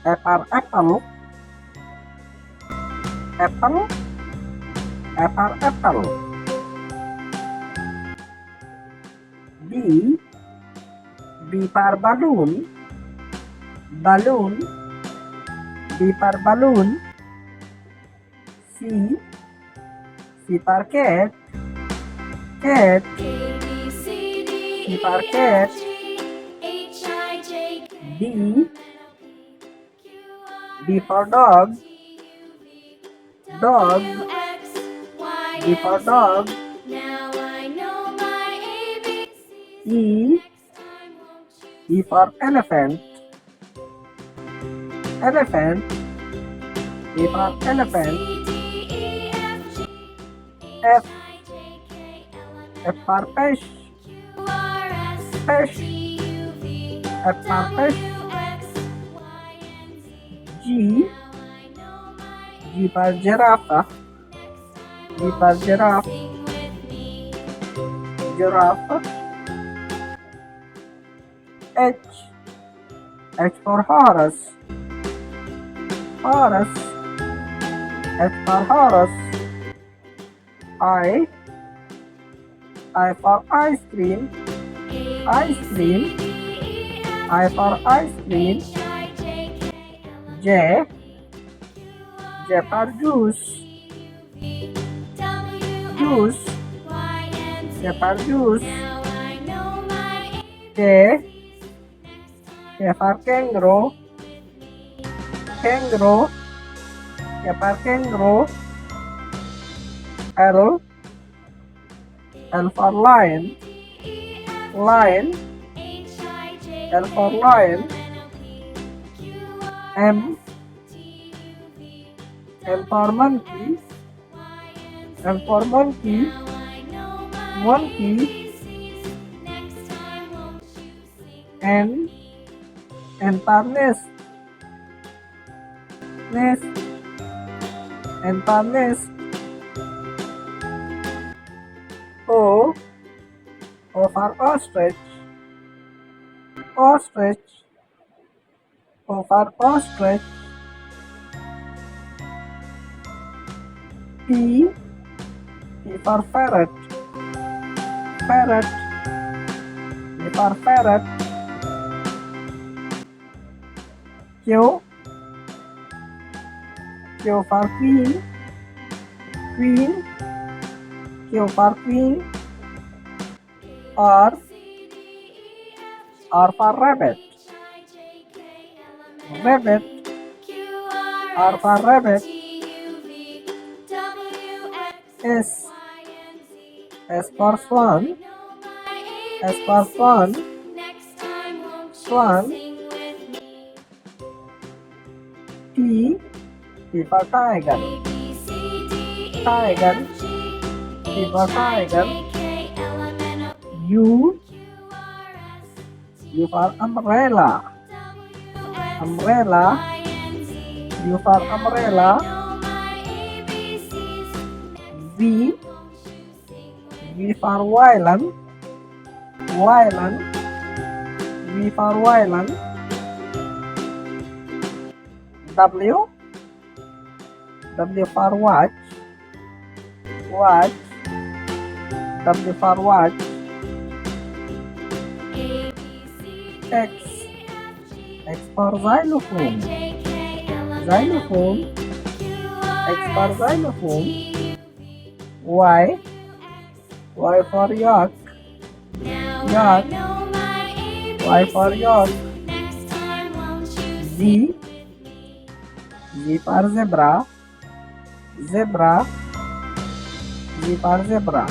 A for apple. Apple. A for apple. B. B for balloon. Balloon. B for balloon. C. C for cat. Cat. C for cat. D. D for dog. Dog. D for dog. E. E for elephant. Elephant. E for elephant. F. F for fish. Fish. F for fish. G. G for giraffe. G for giraffe. Giraffe. H. H for horse. Horse. H for horse. I. I for ice cream. Ice cream. I for ice cream. J. J for juice. Juice. J for juice. K. K for kangaroo. Kangaroo. K for kangaroo. L. L for lion. Lion. L for lion. M. M for monkey. M for monkey. Monkey. N. N for nest. Nest. N for nest. O. O for ostrich. Ostrich. O for ostrich. P. P for parrot. Parrot. P for parrot. Q. Q for queen. Queen. Q for queen. R. R for rabbit. Rabbit. R for rabbit. S. S for swan. S for swan. Swan. T. T for tiger. Tiger. T for tiger. U. U for umbrella. Umbrella. U for umbrella. V. V for violin. Violin. V for violin. W. W for watch. Watch. W for watch. X. X for xylophone. Xylophone. X for xylophone. Y. Y for yak. Yak. Y for yak. Z. Z for zebra. Zebra. Z for zebra.